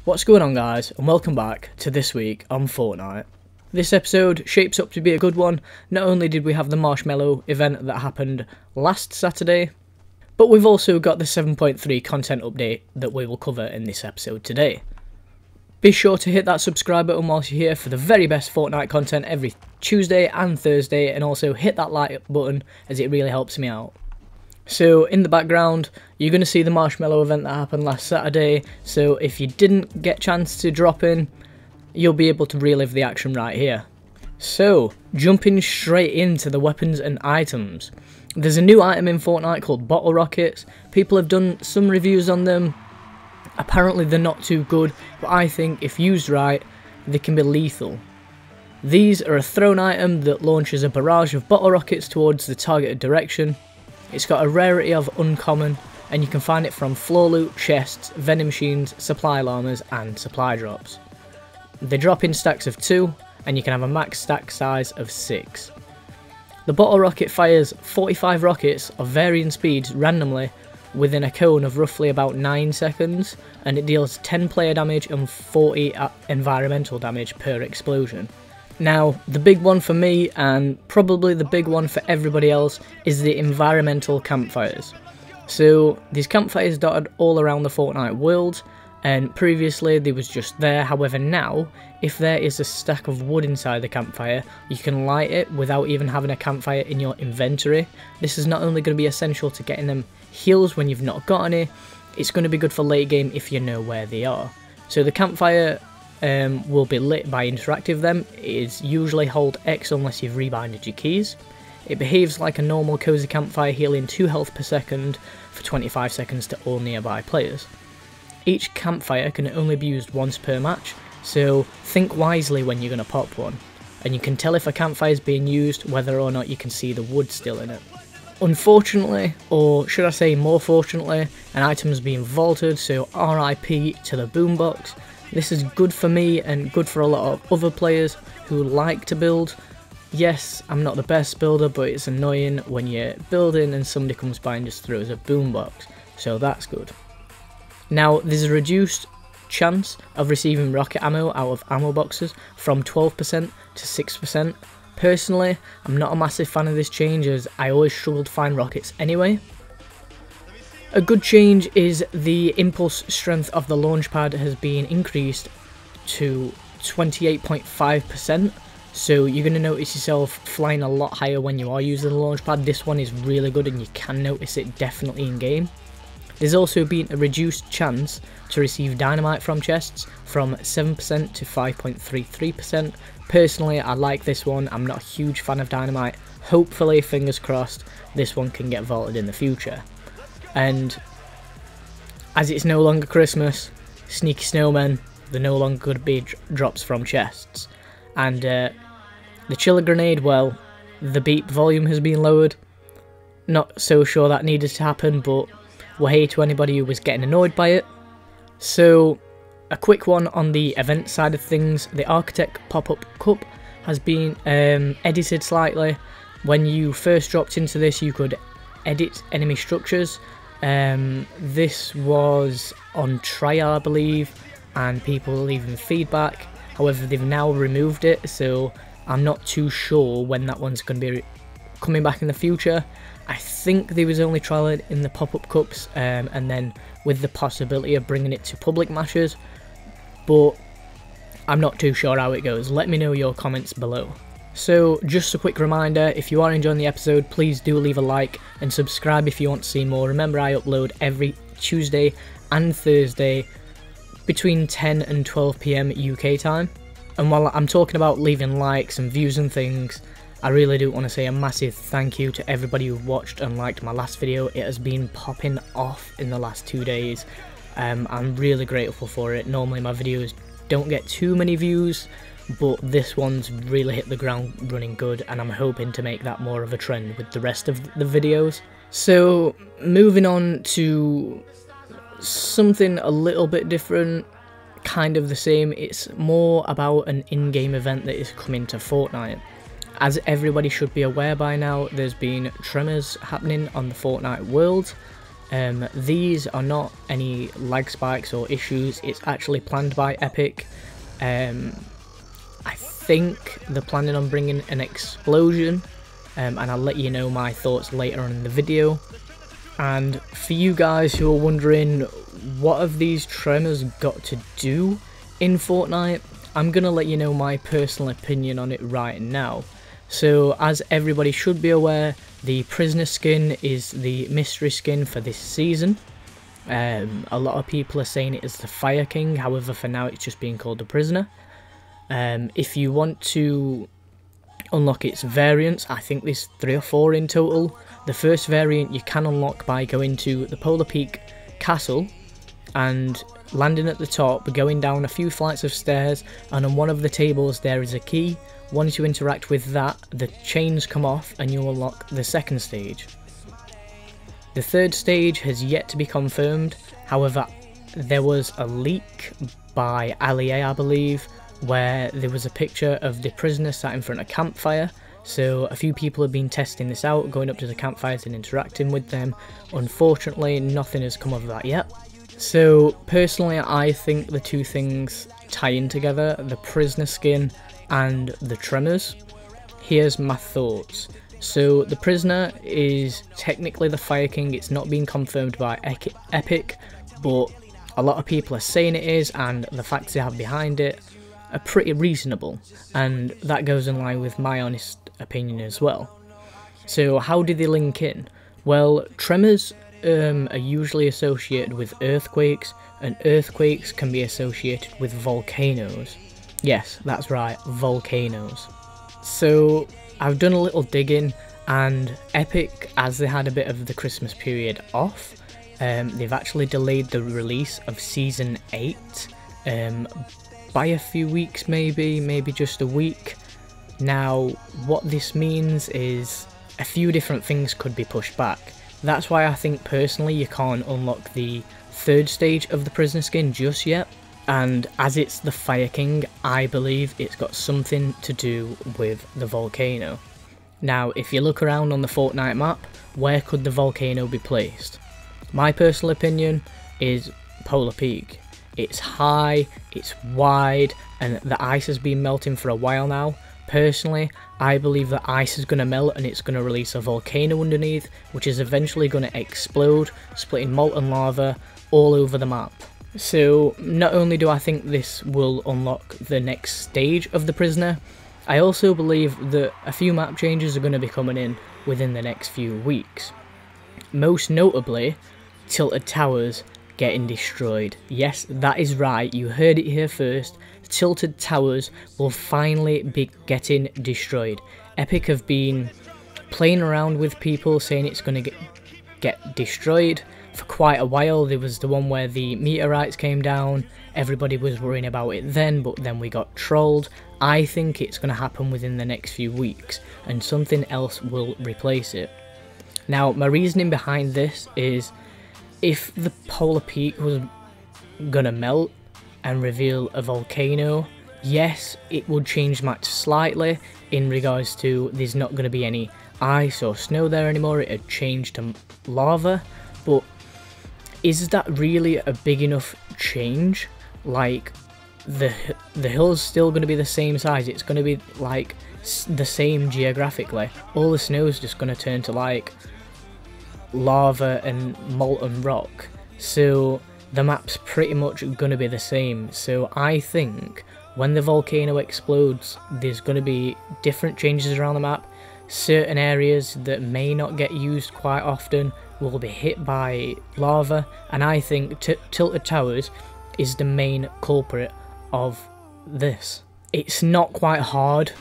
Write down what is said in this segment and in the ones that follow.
What's going on, guys, and welcome back to This Week on Fortnite. This episode shapes up to be a good one. Not only did we have the Marshmello event that happened last Saturday, but we've also got the 7.3 content update that we will cover in this episode today. Be sure to hit that subscribe button whilst you're here for the very best Fortnite content every Tuesday and Thursday, and also hit that like button as it really helps me out. So in the background, you're going to see the Marshmello event that happened last Saturday, so if you didn't get a chance to drop in, you'll be able to relive the action right here. So, jumping straight into the weapons and items. There's a new item in Fortnite called bottle rockets. People have done some reviews on them. Apparently they're not too good, but I think if used right, they can be lethal. These are a thrown item that launches a barrage of bottle rockets towards the targeted direction. It's got a rarity of uncommon, and you can find it from floor loot, chests, vending machines, supply llamas, and supply drops. They drop in stacks of 2, and you can have a max stack size of 6. The bottle rocket fires 45 rockets of varying speeds randomly within a cone of roughly about 9 seconds, and it deals 10 player damage and 40 environmental damage per explosion. Now, the big one for me, and probably the big one for everybody else, is the environmental campfires. So, these campfires dotted all around the Fortnite world, and previously they was just there. However, now, if there is a stack of wood inside the campfire, you can light it without even having a campfire in your inventory. This is not only going to be essential to getting them heals when you've not got any, it's going to be good for late game if you know where they are. So the campfire will be lit by interactive them. It is usually hold X unless you've rebinded your keys. It behaves like a normal cozy campfire, healing 2 health per second for 25 seconds to all nearby players. Each campfire can only be used once per match, so think wisely when you're going to pop one. And you can tell if a campfire is being used whether or not you can see the wood still in it. Unfortunately, or should I say more fortunately, an item is being vaulted, so RIP to the boombox. This is good for me and good for a lot of other players who like to build. Yes, I'm not the best builder, but it's annoying when you're building and somebody comes by and just throws a boombox, so that's good. Now, there's a reduced chance of receiving rocket ammo out of ammo boxes from 12% to 6%. Personally, I'm not a massive fan of this change as I always struggle to find rockets anyway. A good change is the impulse strength of the launch pad has been increased to 28.5%, so you're going to notice yourself flying a lot higher when you are using the launch pad. This one is really good and you can notice it definitely in game. There's also been a reduced chance to receive dynamite from chests from 7% to 5.33%. Personally, I like this one. I'm not a huge fan of dynamite. Hopefully, fingers crossed, this one can get vaulted in the future. And as it's no longer Christmas, sneaky snowmen, they're no longer going to be drops from chests. And the chiller grenade, well, the beep volume has been lowered. Not so sure that needed to happen, but we're here to anybody who was getting annoyed by it. So, a quick one on the event side of things. The Architect pop-up cup has been edited slightly. When you first dropped into this, you could edit enemy structures. This was on trial, I believe, and people were leaving feedback. However, they've now removed it, so I'm not too sure when that one's going to be coming back in the future. I think they was only trialing in the pop-up cups, and then with the possibility of bringing it to public matches, but I'm not too sure how it goes. Let me know your comments below. So, just a quick reminder, if you are enjoying the episode, please do leave a like and subscribe if you want to see more. Remember, I upload every Tuesday and Thursday between 10 and 12 PM UK time. And while I'm talking about leaving likes and views and things, I really do want to say a massive thank you to everybody who watched and liked my last video. It has been popping off in the last 2 days. I'm really grateful for it. Normally my videos don't get too many views, but this one's really hit the ground running good, and I'm hoping to make that more of a trend with the rest of the videos. So, moving on to something a little bit different, kind of the same. It's more about an in-game event that is coming to Fortnite. As everybody should be aware by now, there's been tremors happening on the Fortnite world, These are not any lag spikes or issues, it's actually planned by Epic. I think they're planning on bringing an explosion, and I'll let you know my thoughts later on in the video. And for you guys who are wondering what have these tremors got to do in Fortnite, I'm going to let you know my personal opinion on it right now. So as everybody should be aware, the prisoner skin is the mystery skin for this season. A lot of people are saying it is the Fire King, however for now it's just being called the prisoner. If you want to unlock its variants, I think there's 3 or 4 in total. The first variant you can unlock by going to the Polar Peak Castle and landing at the top, going down a few flights of stairs, and on one of the tables there is a key. Once you interact with that, the chains come off and you unlock the second stage. The third stage has yet to be confirmed, however there was a leak by Allier, I believe, where there was a picture of the prisoner sat in front of a campfire. So a few people have been testing this out, going up to the campfires and interacting with them. Unfortunately, nothing has come of that yet. So personally, I think the two things tie in together, the prisoner skin and the tremors. Here's my thoughts. So the prisoner is technically the Fire King, it's not been confirmed by Epic, but a lot of people are saying it is, and the facts they have behind it are pretty reasonable, and that goes in line with my honest opinion as well. So how do they link in? Well, tremors are usually associated with earthquakes, and earthquakes can be associated with volcanoes. Yes, that's right, volcanoes. So I've done a little digging, and Epic, as they had a bit of the Christmas period off, they've actually delayed the release of Season 8 by a few weeks, maybe just a week. Now, what this means is a few different things could be pushed back. That's why I think personally you can't unlock the third stage of the prisoner skin just yet. And as it's the Fire King, I believe it's got something to do with the volcano. Now, if you look around on the Fortnite map, where could the volcano be placed? My personal opinion is Polar Peak. It's high, it's wide, and the ice has been melting for a while now. Personally, I believe the ice is going to melt and it's going to release a volcano underneath, which is eventually going to explode, splitting molten lava all over the map. So not only do I think this will unlock the next stage of the prisoner, I also believe that a few map changes are going to be coming in within the next few weeks. Most notably, Tilted Towers getting destroyed. Yes, that is right, you heard it here first. Tilted Towers will finally be getting destroyed. Epic have been playing around with people saying it's going to get destroyed for quite a while. There was the one where the meteorites came down, everybody was worrying about it then, but then we got trolled. I think it's going to happen within the next few weeks, and something else will replace it. Now, my reasoning behind this is, if the Polar Peak was gonna melt and reveal a volcano, yes, it would change match slightly in regards to there's not going to be any ice or snow there anymore, it had changed to lava, but is that really a big enough change? Like, the hill's still going to be the same size, it's going to be like the same geographically, all the snow's just going to turn to like lava and molten rock, so the map's pretty much going to be the same. So I think when the volcano explodes, there's going to be different changes around the map. Certain areas that may not get used quite often will be hit by lava, and I think Tilted Towers is the main culprit of this. It's not quite hard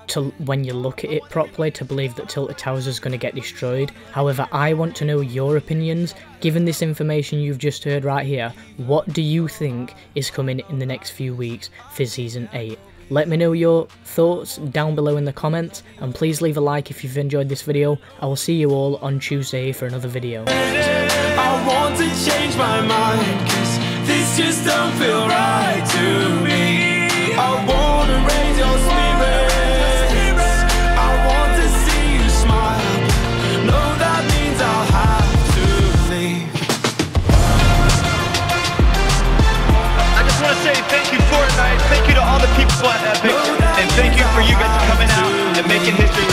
to, when you look at it properly, to believe that Tilted Towers is going to get destroyed. However, I want to know your opinions. Given this information you've just heard right here, what do you think is coming in the next few weeks for Season 8? Let me know your thoughts down below in the comments, and please leave a like if you've enjoyed this video. I will see you all on Tuesday for another video. I want to change my mind, 'cause this just don't feel right to me. I want to raise your spirits, I want to see you smile. No, that means I'll have to leave. the people at Epic, and thank you for you guys coming out and making history